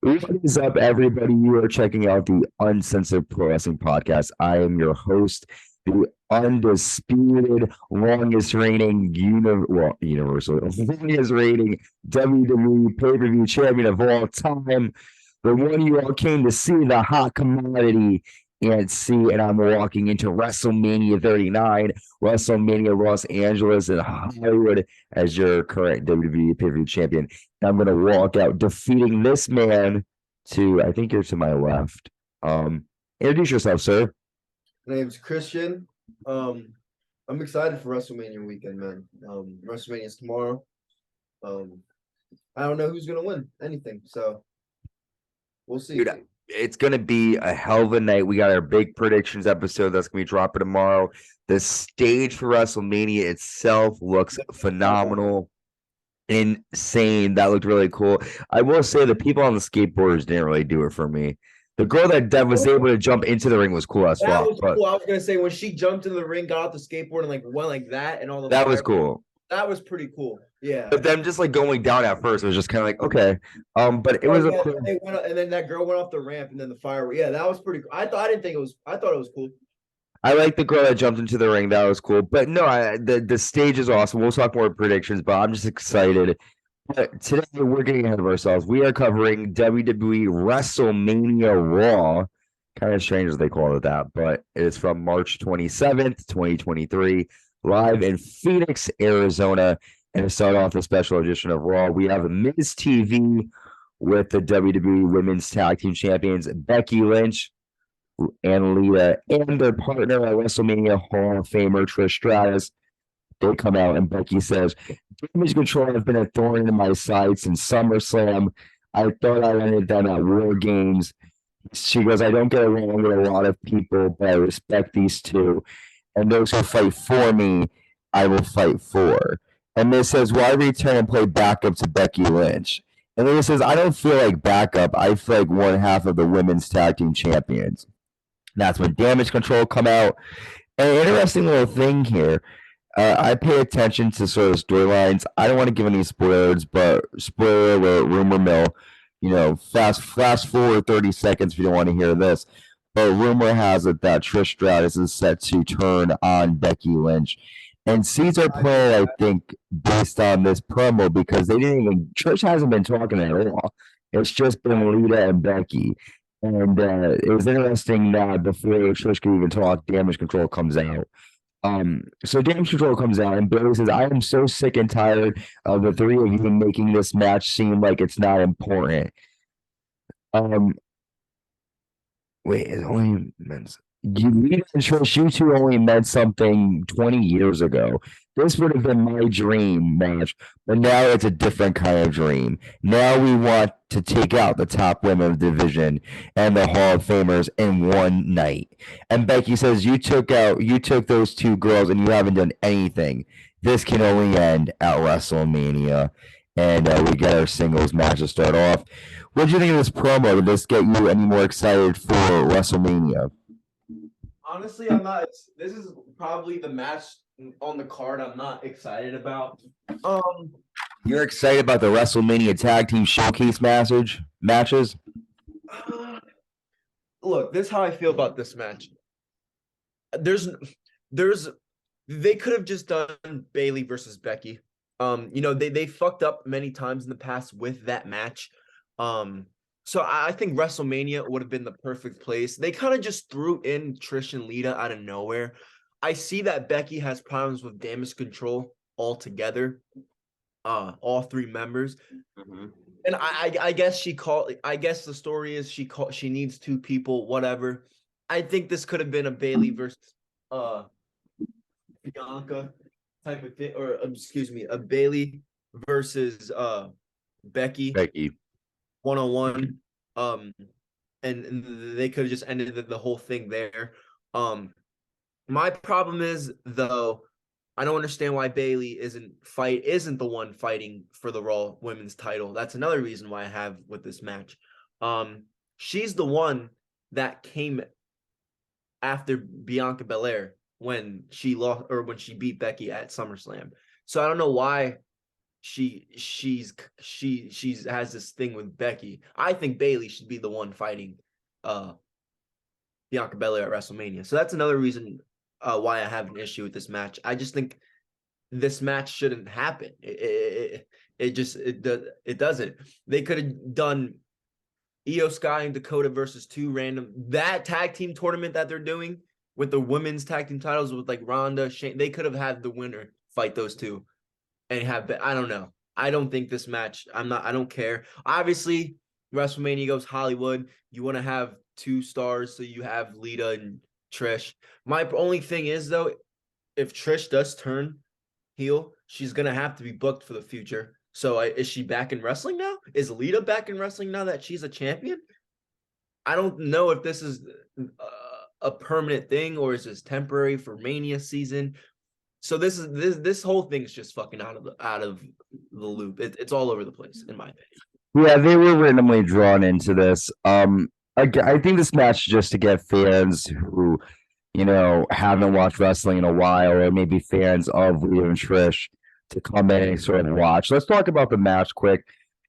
What is up, everybody? You are checking out the Uncensored Pro Wrestling Podcast. I am your host, the undisputed, longest reigning Universal, longest reigning WWE pay-per-view champion of all time, the one you all came to see, the hot commodity and see. And I'm walking into WrestleMania 39, WrestleMania Los Angeles and Hollywood as your current WWE pay-per-view champion. I'm going to walk out defeating this man to, I think you're to my left. Introduce yourself, sir. My name's Christian. I'm excited for WrestleMania weekend, man. WrestleMania is tomorrow. I don't know who's gonna win anything, so we'll see. Dude, it's going to be a hell of a night. We got our big predictions episode that's going to be dropping tomorrow. The stage for WrestleMania itself looks phenomenal. Insane. That looked really cool. I will say the people on the skateboarders didn't really do it for me. The girl that was able to jump into the ring was cool as That fuck. was cool. I was gonna say when she jumped in the ring, got off the skateboard and like went like that and all the That was cool. That was pretty cool. Yeah. But them just like going down at first was just kind of like, okay. But it was a cool. And then that girl went off the ramp and then the fire. Yeah, that was pretty cool. I thought it was cool. I like the girl that jumped into the ring. That was cool. But no, the stage is awesome. We'll talk more predictions, but I'm just excited. But today we're getting ahead of ourselves. We are covering WWE WrestleMania Raw. Kind of strange that they call it that, but it is from March 27th, 2023, live in Phoenix, Arizona. And to start off the special edition of Raw, we have Miz TV with the WWE Women's Tag Team Champions Becky Lynch and Lita and their partner at WrestleMania Hall of Famer Trish Stratus. They come out and Becky says, "Damage control has been a thorn in my side since SummerSlam. I thought I ended them at War Games." She goes, "I don't get along with a lot of people, but I respect these two. And those who fight for me, I will fight for." And Miz says, "Why return and play backup to Becky Lynch?" And then he says, "I don't feel like backup. I feel like one half of the women's tag team champions." That's when Damage Control come out. And an interesting little thing here. I pay attention to sort of storylines. I don't want to give any spoilers, but spoiler alert, rumor mill. Fast forward 30 seconds if you don't want to hear this. But rumor has it that Trish Stratus is set to turn on Becky Lynch. And Caesar play, I think, based on this promo, because Trish hasn't been talking at all. It's just been Lita and Becky. And it was interesting that before Trish could even talk, Damage Control comes out. So Damage Control comes out and Bayley says, "I am so sick and tired of the three of you making this match seem like it's not important." Wait, it only meant you two only meant something 20 years ago. This would have been my dream match, but now it's a different kind of dream. Now we want to take out the top women of the division and the Hall of Famers in one night. And Becky says, you took those two girls and you haven't done anything. This can only end at WrestleMania. And we get our singles match to start off. What did you think of this promo? Did this get you any more excited for WrestleMania? Honestly, I'm not. This is probably the match on the card I'm not excited about. You're excited about the WrestleMania Tag Team Showcase matches? Look, this is how I feel about this match. They could have just done Bayley versus Becky. They fucked up many times in the past with that match. So I think WrestleMania would have been the perfect place. They kind of just threw in Trish and Lita out of nowhere. I see that Becky has problems with Damage Control altogether. All three members. Mm-hmm. And I guess the story is she needs two people, whatever. I think this could have been a Bayley versus Bianca type of thing, or excuse me, a Bayley versus Becky. 1-on-1. And they could have just ended the whole thing there. My problem is, though, I don't understand why Bayley isn't the one fighting for the Raw Women's title. That's another reason why I have with this match. She's the one that came after Bianca Belair when she lost or when she beat Becky at SummerSlam. So I don't know why she's has this thing with Becky. I think Bayley should be the one fighting Bianca Belair at WrestleMania. So that's another reason why I have an issue with this match. I just think this match shouldn't happen. It doesn't. They could have done Io Sky and Dakota versus two random that tag team tournament that they're doing with the women's tag team titles with like Ronda, Shane. They could have had the winner fight those two and have. I don't know. I don't think this match. I don't care. Obviously, WrestleMania goes Hollywood. You want to have two stars, so you have Lita and Trish. My only thing is though, if Trish does turn heel, she's gonna have to be booked for the future. So is she back in wrestling now? Is Lita back in wrestling now that she's a champion? I don't know if this is a permanent thing or is this temporary for Mania season. So this whole thing is just fucking out of the loop. It's all over the place in my opinion. Yeah, they were randomly drawn into this. I think this match just to get fans who, haven't watched wrestling in a while, or maybe fans of Lita and Trish to come in and sort of watch. Let's talk about the match quick.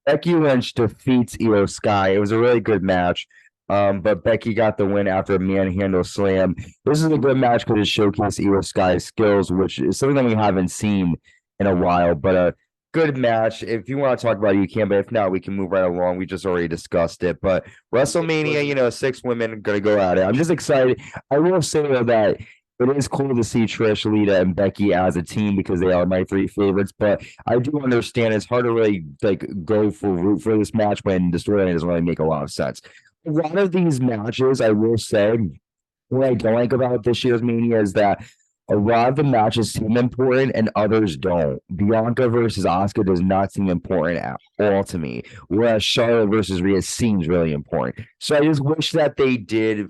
Becky Lynch defeats Io Sky. It was a really good match. But Becky got the win after a manhandle slam. This is a good match because it showcased Io Sky's skills, which is something that we haven't seen in a while. But a good match. If you want to talk about it, you can. But if not, we can move right along. We just already discussed it. But WrestleMania, 6 women going to go at it. I'm just excited. I will say though that it is cool to see Trish, Lita, and Becky as a team because they are my 3 favorites. But I do understand it's hard to really go for root for this match when the storyline doesn't really make a lot of sense. A lot of these matches, I will say, what I don't like about this year's Mania is that a lot of the matches seem important and others don't. Bianca versus Asuka does not seem important at all to me, whereas Charlotte versus Rhea seems really important. So I just wish that they did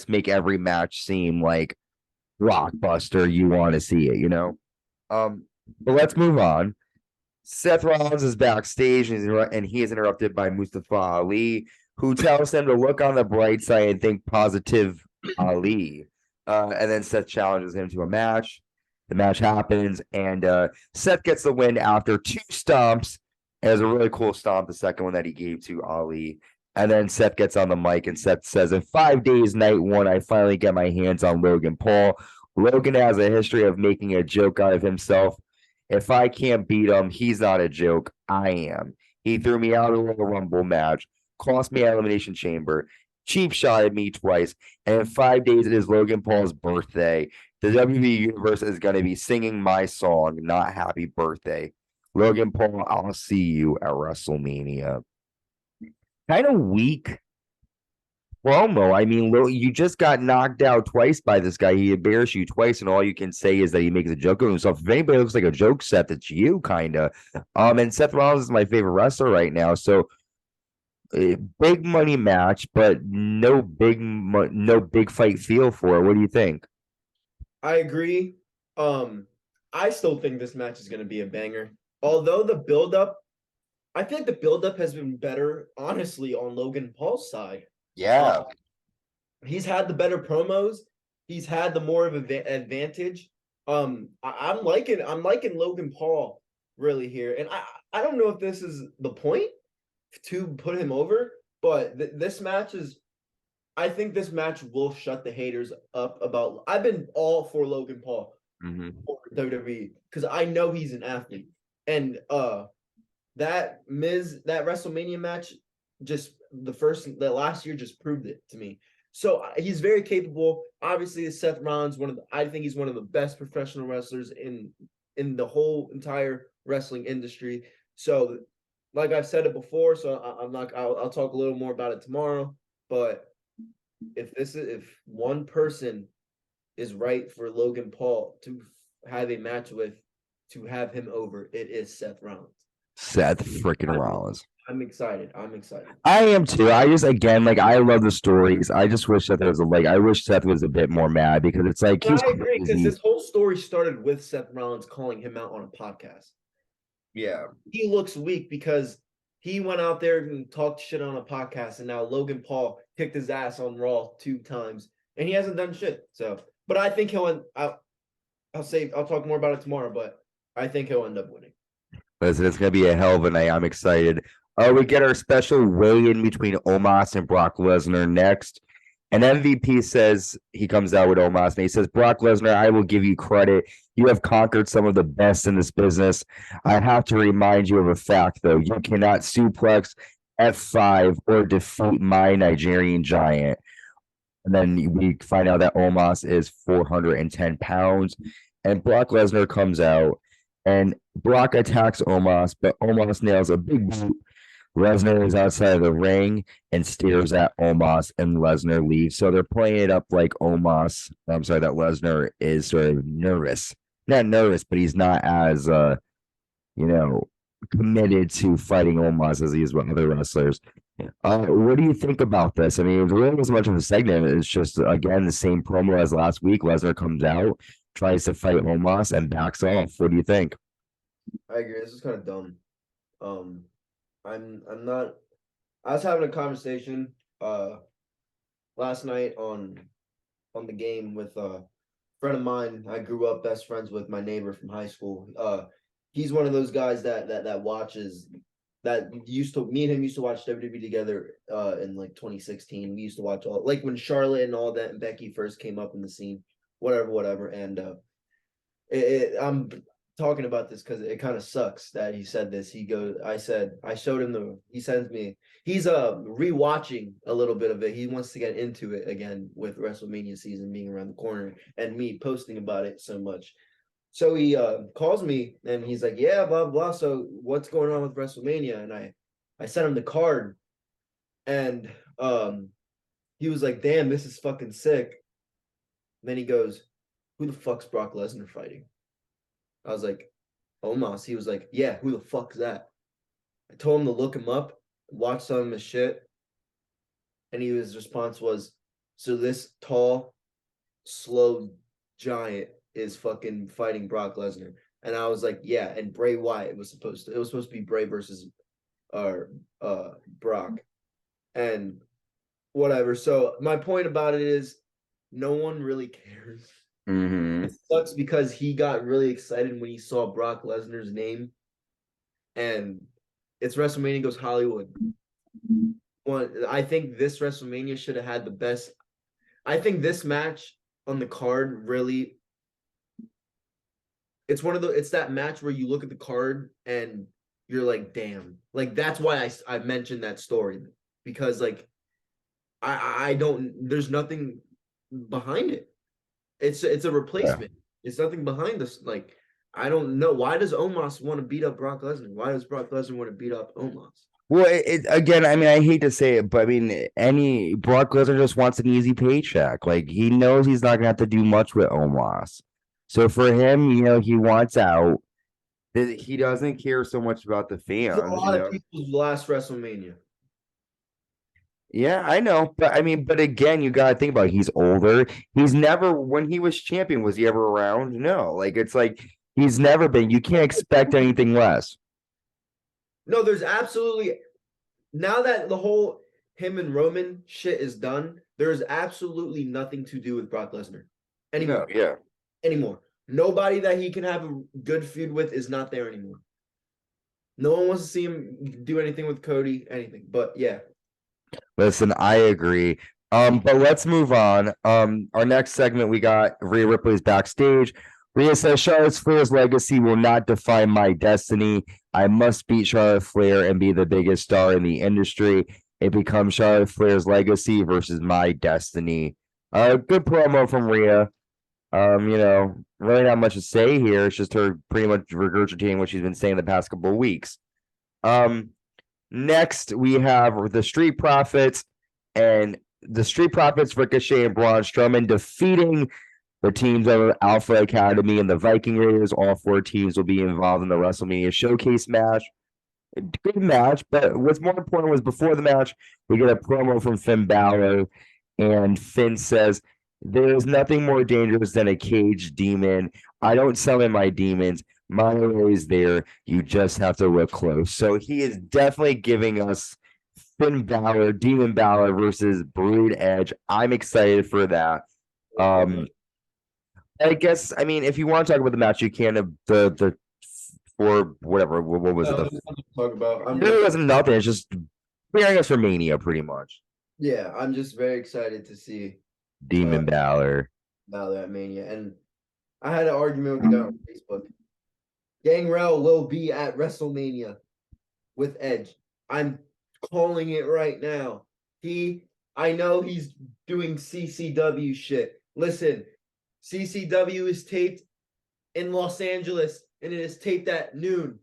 make every match seem like blockbuster. You want to see it, But let's move on. Seth Rollins is backstage and he is interrupted by Mustafa Ali, who tells him to look on the bright side and think positive Ali. And then Seth challenges him to a match. The match happens, and Seth gets the win after 2 stomps. It was a really cool stomp, the second one that he gave to Ali. And then Seth gets on the mic, and Seth says, in 5 days, night 1, I finally get my hands on Logan Paul. Logan has a history of making a joke out of himself. If I can't beat him, he's not a joke. I am. He threw me out of the Rumble match, cost me an Elimination Chamber, cheap shot at me twice, and in 5 days it is Logan Paul's birthday. The WWE Universe is going to be singing my song, not Happy Birthday. Logan Paul, I'll see you at WrestleMania. Kind of weak promo. I mean, you just got knocked out twice by this guy. He embarrassed you twice, and all you can say is that he makes a joke of himself. If anybody looks like a joke, Seth, it's you, kind of. And Seth Rollins is my favorite wrestler right now, so a big money match, but no big fight feel for it. What do you think? I agree. I still think this match is going to be a banger. Although the buildup, I think the buildup has been better, honestly, on Logan Paul's side. Yeah. He's had the better promos. He's had the more of an advantage. I'm liking Logan Paul really here. And I don't know if this is the point to put him over, but this match is, I think this match will shut the haters up about. I've been all for Logan Paul for WWE because I know he's an athlete, and that WrestleMania match that last year just proved it to me. So he's very capable. Obviously, Seth Rollins, I think he's one of the best professional wrestlers in the whole entire wrestling industry. So, like I've said it before, so I'll talk a little more about it tomorrow. But if one person is right for Logan Paul to have a match with, to have him over, it is Seth Rollins. Seth freaking Rollins. I'm excited. I am too. I just I love the stories. I just wish that I wish Seth was a bit more mad because it's like he's I agree because this whole story started with Seth Rollins calling him out on a podcast. Yeah. He looks weak because he went out there and talked shit on a podcast, and now Logan Paul kicked his ass on Raw 2 times, and he hasn't done shit. So, but I think I'll talk more about it tomorrow, but I think he'll end up winning. Listen, it's gonna be a hell of a night. I'm excited. We get our special weigh-in between Omos and Brock Lesnar next. And MVP says he comes out with Omos and he says, Brock Lesnar, I will give you credit. You have conquered some of the best in this business. I have to remind you of a fact, though. You cannot suplex F5 or defeat my Nigerian giant. And then we find out that Omos is 410 pounds. And Brock Lesnar comes out and Brock attacks Omos, but Omos nails a big boot. Lesnar is outside of the ring and stares at Omos, and Lesnar leaves. So they're playing it up like Omos. I'm sorry, that Lesnar is sort of nervous. Not nervous, but he's not as you know, committed to fighting Omos as he is with other wrestlers. What do you think about this? I mean, it really wasn't much of a segment. It's just again the same promo as last week. Lesnar comes out, tries to fight Omos, and backs off. What do you think? I agree. This is kind of dumb. I'm not. I was having a conversation last night on the game with a friend of mine. I grew up best friends with my neighbor from high school. He's one of those guys that watches that used to me and him used to watch WWE together in like 2016. We used to watch all like when Charlotte and all that and Becky first came up in the scene, whatever. And I'm talking about this because it kind of sucks that he said this. I showed him he sends me, he's rewatching a little bit of it. He wants to get into it again with WrestleMania season being around the corner and me posting about it so much. So he calls me and he's like, yeah, blah, blah. So what's going on with WrestleMania? And I sent him the card and he was like, damn, this is fucking sick. And then he goes, who the fuck's Brock Lesnar fighting? I was like, Omos. He was like, yeah, who the fuck's that? I told him to look him up, watch some of his shit. And his response was, so this tall, slow giant is fucking fighting Brock Lesnar. And I was like, yeah, and Bray Wyatt was supposed to be Bray versus Brock. And whatever. So my point about it is no one really cares. Mm-hmm. It sucks because he got really excited when he saw Brock Lesnar's name. And it's WrestleMania goes Hollywood. I think this WrestleMania should have had the best. I think this match on the card really. It's that match where you look at the card and you're like, damn. Like that's why I mentioned that story. Because like I don't there's nothing behind it. It's a replacement. Yeah. It's nothing behind this. Like, I don't know. Why does Omos want to beat up Brock Lesnar? Why does Brock Lesnar want to beat up Omos? Well, again, I mean, I hate to say it, but I mean, any Brock Lesnar just wants an easy paycheck. Like he knows he's not gonna have to do much with Omos. So for him, he wants out. He doesn't care so much about the fans. A lot of people's last WrestleMania. Yeah, I know, but I mean, but again, you gotta think about it. He's older. He's never when he was champion, was he ever around? No, like it's like he's never been. You can't expect anything less. No, there's absolutely now that the whole him and Roman shit is done, there's absolutely nothing to do with Brock Lesnar anymore. No, yeah. Anymore. Nobody that he can have a good feud with is not there anymore. No one wants to see him do anything with Cody, anything. But yeah. Listen, I agree. But let's move on. Our next segment, we got Rhea Ripley's backstage. Rhea says Charlotte Flair's legacy will not define my destiny. I must beat Charlotte Flair and be the biggest star in the industry. It becomes Charlotte Flair's legacy versus my destiny. Good promo from Rhea. Really not much to say here. It's just her pretty much regurgitating what she's been saying the past couple of weeks. Next, we have the Street Profits, and the Street Profits, Ricochet and Braun Strowman, defeating the teams of Alpha Academy and the Viking Raiders. All four teams will be involved in the WrestleMania Showcase match. Good match, but what's more important was before the match, we get a promo from Finn Balor, and Finn says, "There's nothing more dangerous than a caged demon. I don't summon my demons. Mine are always there. You just have to look close." So he is definitely giving us Finn Balor, Demon Balor versus Brood Edge. I'm excited for that. I guess, I mean, if you want to talk about the match, you can. The or whatever. What was it? There's nothing to talk about. It wasn't nothing. It's just preparing us for Mania, pretty much. Yeah, I'm just very excited to see Demon Balor. now that Mania. And I had an argument with the guy on Facebook. Gangrel will be at WrestleMania with Edge. I'm calling it right now. I know he's doing CCW shit. Listen, CCW is taped in Los Angeles and it is taped at noon.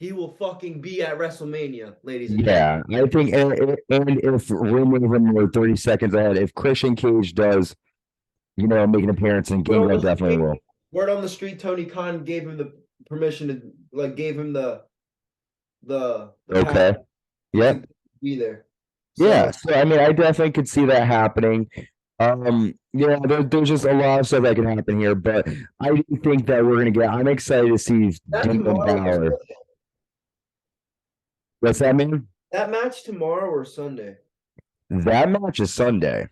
He will fucking be at WrestleMania, ladies and gentlemen. Yeah, I think, and if we're 30 seconds ahead, if Christian Cage does, make an appearance, and Gangrel definitely will. Word on the street, Tony Khan gave him the permission to gave him the Okay. Yeah. Be there. Yeah. So I mean, I definitely could see that happening. There's just a lot of stuff that can happen here, but I do think that we're gonna get. I'm excited to see Demon Balor. What's that mean? That match tomorrow or Sunday? That match is Sunday.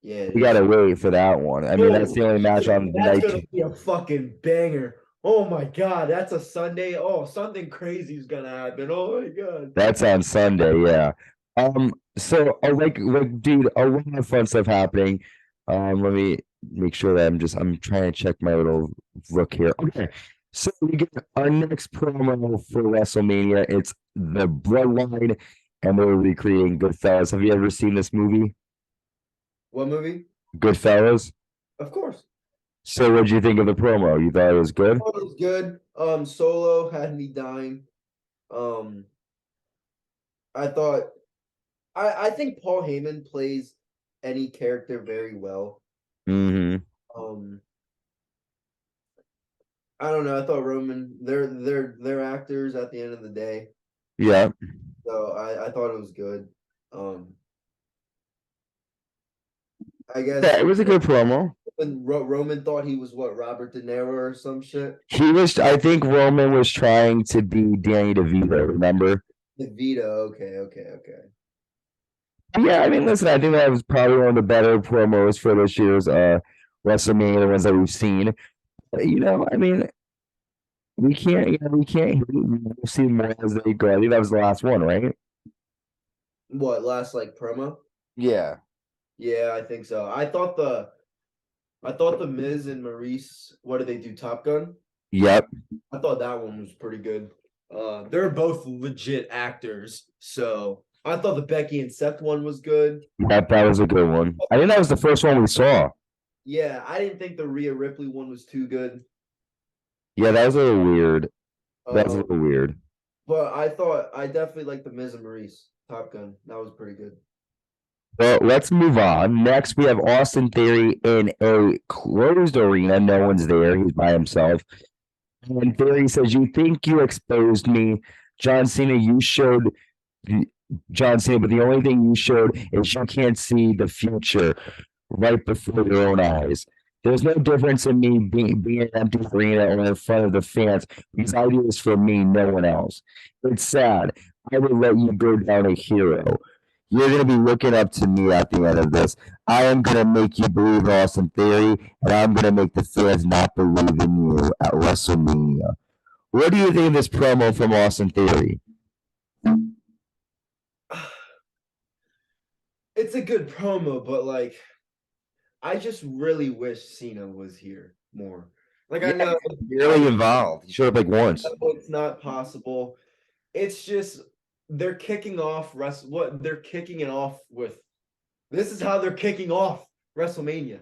Yeah, we gotta wait for that one. I mean, that's the only match on the night. That's gonna be a fucking banger. Oh my god, that's a Sunday. Oh, something crazy is gonna happen. Oh my god. That's on Sunday, yeah. So dude, a lot of fun stuff happening. Let me make sure that I'm trying to check my little look here. Okay. So we get our next promo for WrestleMania. It's the Bloodline, and they're recreating Goodfellas. Have you ever seen this movie? What movie? Goodfellas. Of course. So what did you think of the promo? You thought it was good? It was good. Solo had me dying. I think Paul Heyman plays any character very well. Mm-hmm. I don't know. I thought Roman, they're actors at the end of the day. Yeah. So I thought it was good. I guess yeah, it was a good promo. Roman thought he was what, Robert De Niro or some shit. I think Roman was trying to be Danny DeVito. Remember? DeVito. Okay. Yeah, I mean, listen, I think that was probably one of the better promos for this year's WrestleMania, the ones that we've seen. I mean, we can't we'll see more as they go. I think that was the last one, right? What, last promo? Yeah. Yeah, I think so. I thought the Miz and Maurice, what did they do? Top Gun? Yep. I thought that one was pretty good. They're both legit actors, so I thought the Becky and Seth one was good. That was a good one. I think that was the first one we saw. Yeah, I didn't think the Rhea Ripley one was too good. Yeah, that was a little weird. That was a little weird. But I definitely liked the Miz and Maurice Top Gun. That was pretty good. Well, let's move on. Next, we have Austin Theory in a closed arena. No one's there. He's by himself. And Theory says, "You think you exposed me, John Cena? You showed John Cena, but the only thing you showed is you can't see the future right before your own eyes. There's no difference in me being in an empty arena or in front of the fans because I do this for me, no one else. It's sad. I would let you go down a hero. You're going to be looking up to me at the end of this. I am going to make you believe in Austin Theory, and I'm going to make the fans not believe in you at WrestleMania." What do you think of this promo from Austin Theory? It's a good promo, but I just really wish Cena was here more. I know really involved. He showed up once. It's not possible. It's just they're kicking off they're kicking it off with. This is how they're kicking off WrestleMania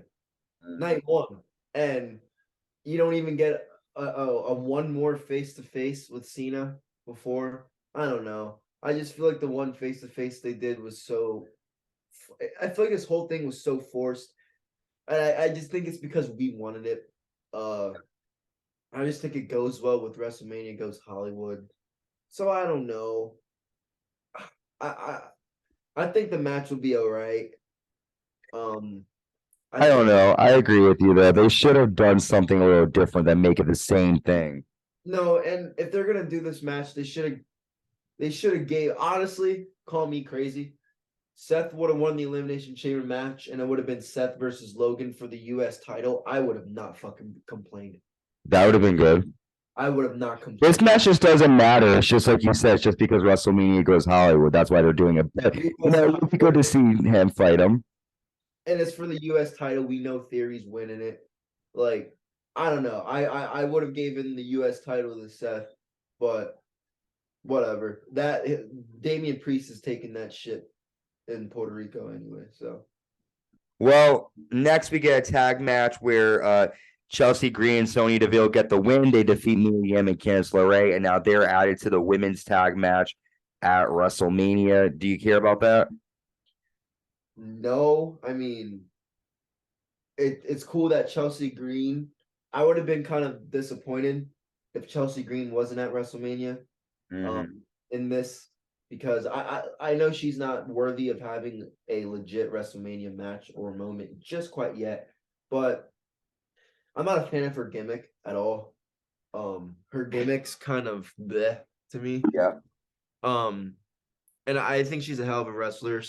night 1, and you don't even get a one more face to face with Cena before. I don't know. I just feel like the one face to face they did was so. I feel like this whole thing was so forced, and I just think it's because we wanted it. I just think it goes well with WrestleMania, goes Hollywood. So I don't know. I think the match will be all right. I don't know. I agree with you though. They should have done something a little different than make it the same thing. No, and if they're gonna do this match, they should have gave. Honestly, call me crazy. Seth would have won the Elimination Chamber match, and it would have been Seth versus Logan for the U.S. title. I would have not fucking complained. That would have been good. I would have not This complained. match just doesn't matter. It's just like you said, it's just because WrestleMania goes Hollywood. That's why they're doing it. But it would be good to see him fight him. And it's for the U.S. title. We know Theory's winning it. Like, I don't know. I would have given the U.S. title to Seth, but whatever. That Damian Priest is taking that shit in Puerto Rico anyway. So Well, next we get a tag match where Chelsea Green and Sonya Deville get the win. They defeat Mia Yim and Candice LeRae, and now they're added to the women's tag match at WrestleMania. Do you care about that? no, I mean it's cool that Chelsea Green. I would have been kind of disappointed if Chelsea Green wasn't at WrestleMania. Mm-hmm. In this because I know she's not worthy of having a legit WrestleMania match or moment just quite yet, but I'm not a fan of her gimmick at all. Her gimmick's kind of bleh to me. Yeah. And I think she's a hell of a wrestler.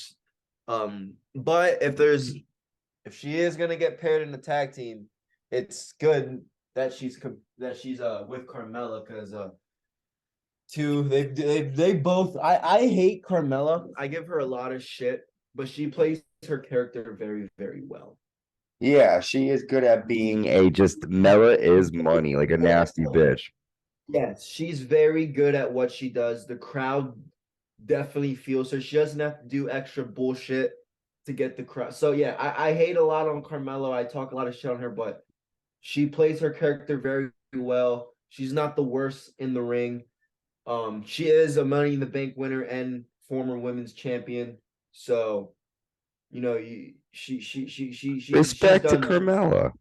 But if she is gonna get paired in the tag team, it's good that she's with Carmella because two they both I hate Carmella. I give her a lot of shit, but she plays her character very very well. Yeah, she is good at being a just Mela is money, like a nasty bitch. Yes, she's very good at what she does. The crowd definitely feels her. She doesn't have to do extra bullshit to get the crowd. So yeah, I hate a lot on Carmelo. I talk a lot of shit on her, but she plays her character very well. She's not the worst in the ring. She is a Money in the Bank winner and former women's champion. So, you know, she's Respect to done. Carmella.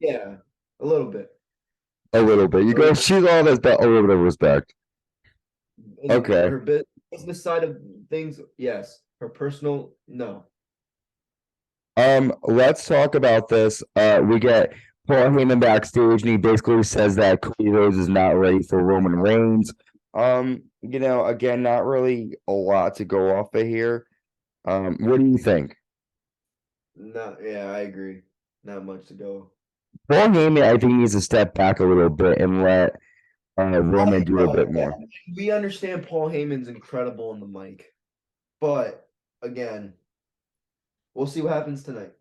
Yeah, a little bit. A little bit. You go, she's all this, but a little bit of respect. In Okay. her business side of things, yes. Her personal, no. Let's talk about this. We get Paul Heyman backstage, and he basically says that Cody Rhodes is not ready for Roman Reigns. Again, not really a lot to go off of here. What do you think? Not, yeah, I agree. Not much to go. Paul Heyman, I think, needs to step back a little bit and let Roman do a bit more. We understand Paul Heyman's incredible on the mic, but again, we'll see what happens tonight.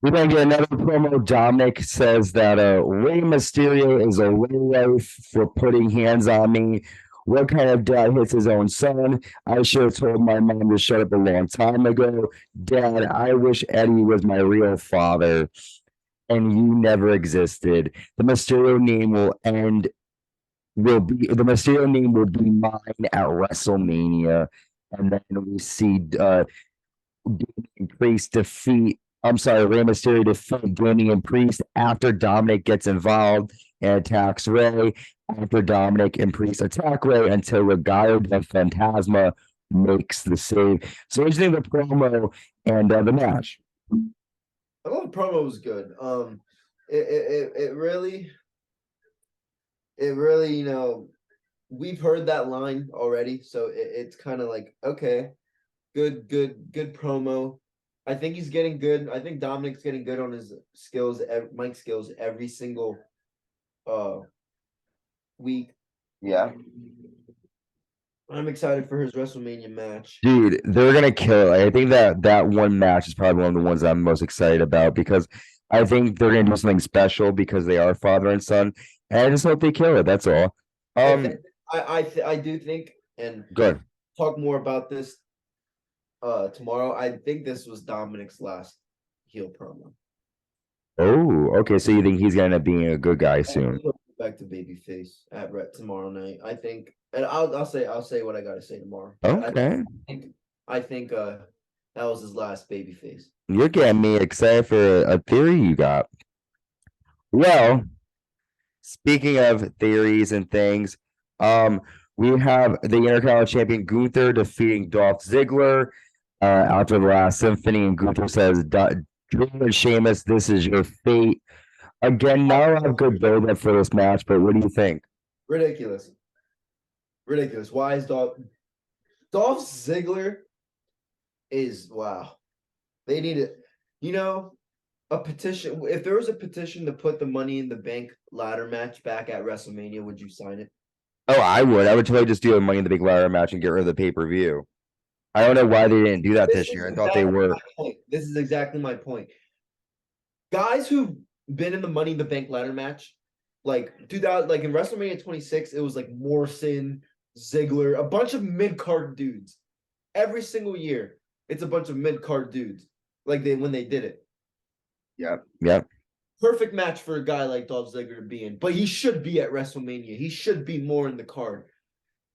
We're gonna get another promo. Dominic says that Rey Mysterio is a lowlife for putting hands on me. What kind of dad hits his own son? I should have told my mom to shut up a long time ago. Dad, I wish Eddie was my real father, and you never existed. The Mysterio name will be mine at WrestleMania, and then we see Priest defeat. I'm sorry, Rey Mysterio defeat Damian Priest after Dominic gets involved and attacks Rey. After Dominic and Priest attack Rey until Legado del Fantasma makes the save. So, what do you think of the promo and the match? I thought the promo was good. It really, we've heard that line already, so it's kind of like okay, good promo. I think he's getting good. I think Dominic's getting good on his skills, mic skills every single week. Yeah. I'm excited for his WrestleMania match. Dude, they're gonna kill it. I think that one match is probably one of the ones I'm most excited about because I think they're gonna do something special because they are father and son, and I just hope they kill it. That's all. I do think, and Good. talk more about this tomorrow. I think this was Dominic's last heel promo. Oh, okay. So you think he's gonna end up being a good guy soon? Back to babyface at Ret tomorrow night. I think, and I'll say what I gotta say tomorrow. Okay. I think that was his last babyface. You're getting me excited for a theory you got. Well, speaking of theories and things, we have the Intercontinental Champion Gunther defeating Dolph Ziggler after the last symphony, and Gunther says, "Dream and Sheamus, this is your fate." Again, not a lot of good build-up for this match, but what do you think? Ridiculous. Why is Dolph Ziggler is wow. They need it. A petition. If there was a petition to put the Money in the Bank ladder match back at WrestleMania, would you sign it? Oh, I would. I would totally just do a Money in the Big ladder match and get rid of the pay-per-view. I don't know why they didn't do that This this is year. I thought they exactly were. my point. This is exactly my point. Guys who've been in the Money in the Bank ladder match, like 2000, like in WrestleMania 26, it was like Morrison, Ziggler, a bunch of mid-card dudes. Every single year, it's a bunch of mid-card dudes. Like when they did it. Yep. Yep. Perfect match for a guy like Dolph Ziggler to be in, but he should be at WrestleMania. He should be more in the card.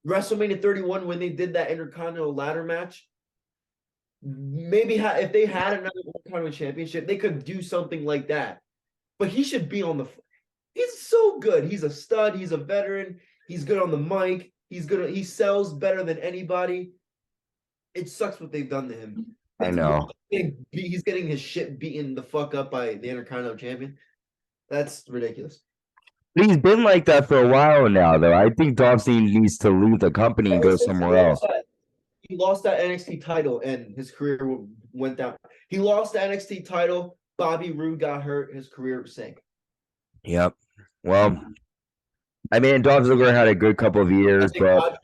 WrestleMania 31, when they did that Intercontinental ladder match, maybe if they had another Intercontinental Championship, they could do something like that. But he should be on the. He's so good. He's a stud. He's a veteran. He's good on the mic. He's good. He sells better than anybody. It sucks what they've done to him. I know. He's getting his shit beaten the fuck up by the Intercontinental Champion. That's ridiculous. But he's been like that for a while now, though. I think Dolph needs to leave the company and go somewhere else. He lost that NXT title and his career went down. He lost the NXT title. Bobby Roode got hurt. His career sank. Yep. Well, I mean, Dolph Ziggler had a good couple of years, but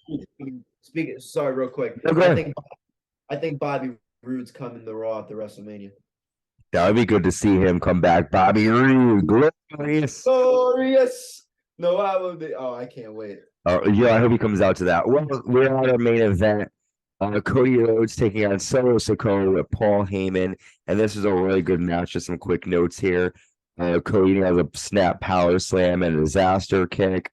sorry, real quick. Okay. I think Bobby Roode's coming to Raw after WrestleMania. That would be good to see him come back. Bobby Roode, glorious. Glorious. No, I would be. Oh, I can't wait. Oh, yeah, I hope he comes out to that. Well, we're at our main event. Cody Rhodes taking on Solo Sikoa with Paul Heyman, and this is a really good match. Just some quick notes here. Cody has a snap power slam and a disaster kick.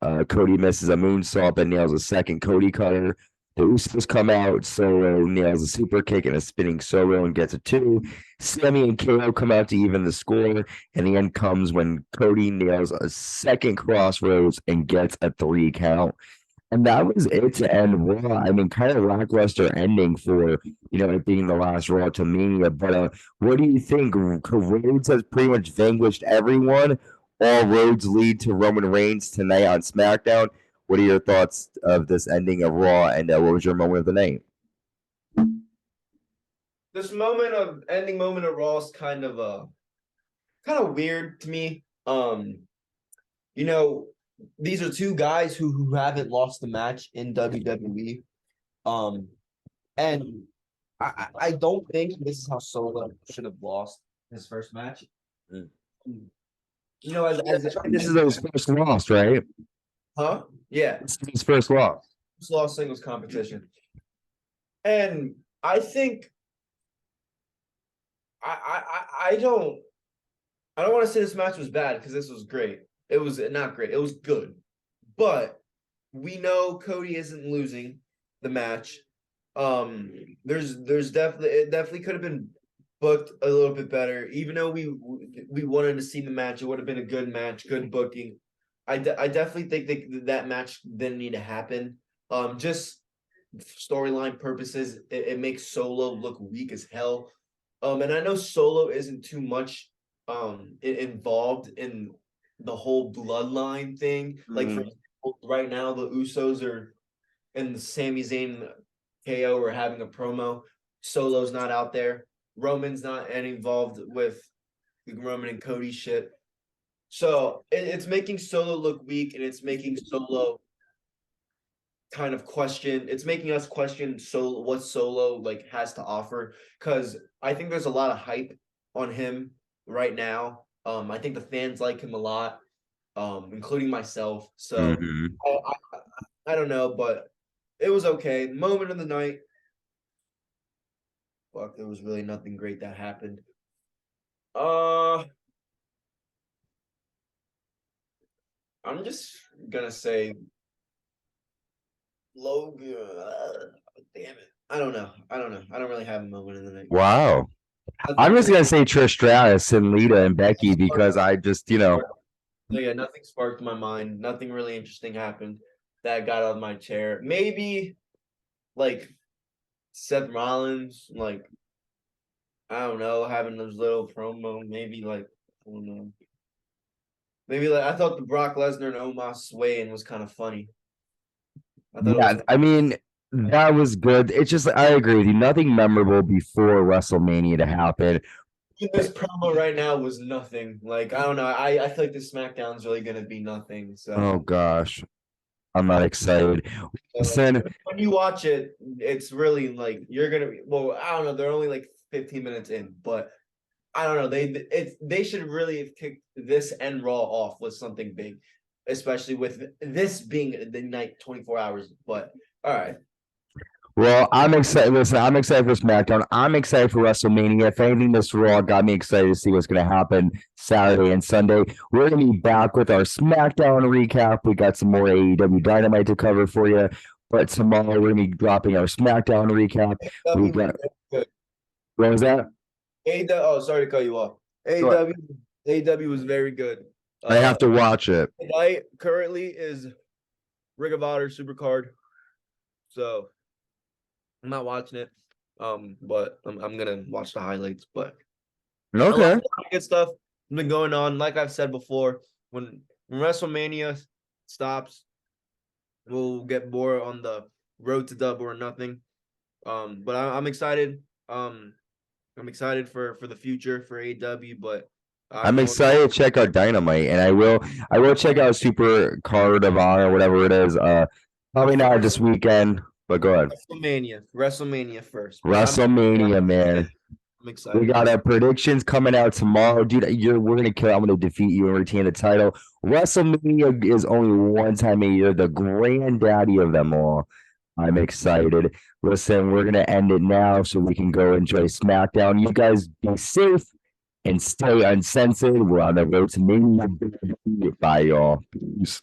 Cody misses a moonsault but nails a second Cody cutter. The Usos come out. Solo nails a super kick and a spinning solo and gets a 2. Sammy and KO come out to even the score. And the end comes when Cody nails a second crossroads and gets a 3 count. And that was it to end Raw. I mean, kind of lackluster ending for, it being the last Raw to Mania. But what do you think? Rhodes has pretty much vanquished everyone. All roads lead to Roman Reigns tonight on SmackDown. What are your thoughts of this ending of Raw, and what was your moment of the night? This ending moment of Raw is kind of weird to me. These are two guys who haven't lost the match in WWE. And I don't think this is how Solo should have lost his first match. Mm. This is his first loss, right? Huh? Yeah. This is his first loss. First loss singles competition. And I think I don't want to say this match was bad because this was great. It was not great. It was good. But we know Cody isn't losing the match. There's definitely could have been booked a little bit better. Even though we wanted to see the match, it would have been a good match, good booking. I definitely think that match didn't need to happen. Just storyline purposes, it makes Solo look weak as hell. And I know Solo isn't too much involved in the whole bloodline thing. Like for example, right now the Usos are and Sami Zayn and KO are having a promo. Solo's not out there. Roman's not involved with the Roman and Cody shit. So it's making Solo look weak, and it's making Solo kind of question. It's making us question what Solo like has to offer, because I think there's a lot of hype on him right now. I think the fans like him a lot, including myself. So I don't know, but it was okay. Moment of the night. Fuck, there was really nothing great that happened. I'm just gonna say Logan. Damn it. I don't know. I don't really have a moment in the night. Wow. I'm just gonna say Trish Stratus and Lita and Becky because I just, Yeah, nothing sparked my mind. Nothing really interesting happened that got out of my chair. Maybe like Seth Rollins, like I don't know, having those little promo. Maybe like I don't know. Maybe like I thought the Brock Lesnar and Omos swaying was kind of funny. I mean, that was good. It's just I agree with you. Nothing memorable before WrestleMania to happen. This promo right now was nothing. Like, I don't know. I feel like the SmackDown's really gonna be nothing. Oh So gosh, I'm not excited. like Listen, when you watch it, it's really like you're gonna be well, I don't know, they're only like 15 minutes in, but I don't know. They should really have kicked this and Raw off with something big, especially with this being the night 24 hours. But all right. well, I'm excited. Listen, I'm excited for SmackDown. I'm excited for WrestleMania. If anything, this Raw got me excited to see what's going to happen Saturday and Sunday. We're going to be back with our SmackDown recap. We got some more AEW Dynamite to cover for you. But tomorrow we're going to be dropping our SmackDown recap. We AEW was got very good. what was that? AEW, oh, sorry to cut you off. What? AEW was very good. I have to watch it. Tonight currently is Ring of Honor Supercard. So I'm not watching it. But I'm gonna watch the highlights. But a lot Okay. of good stuff has been going on. Like I've said before, when WrestleMania stops, we'll get more on the road to Double or Nothing. But I'm excited. I'm excited for the future for AEW, but I'm I'm excited to check out Dynamite, and I will check out Super Card of Honor, whatever it is. Probably not this weekend, but go ahead. WrestleMania first. But WrestleMania, man. I'm We excited. got our predictions coming out tomorrow, dude. We're gonna kill. I'm gonna defeat you and retain the title. WrestleMania is only one time a year, the granddaddy of them all. I'm excited. Listen, we're gonna end it now so we can go enjoy SmackDown. You guys be safe and stay uncensored. We're on the road to Mania. Bye, y'all. Peace.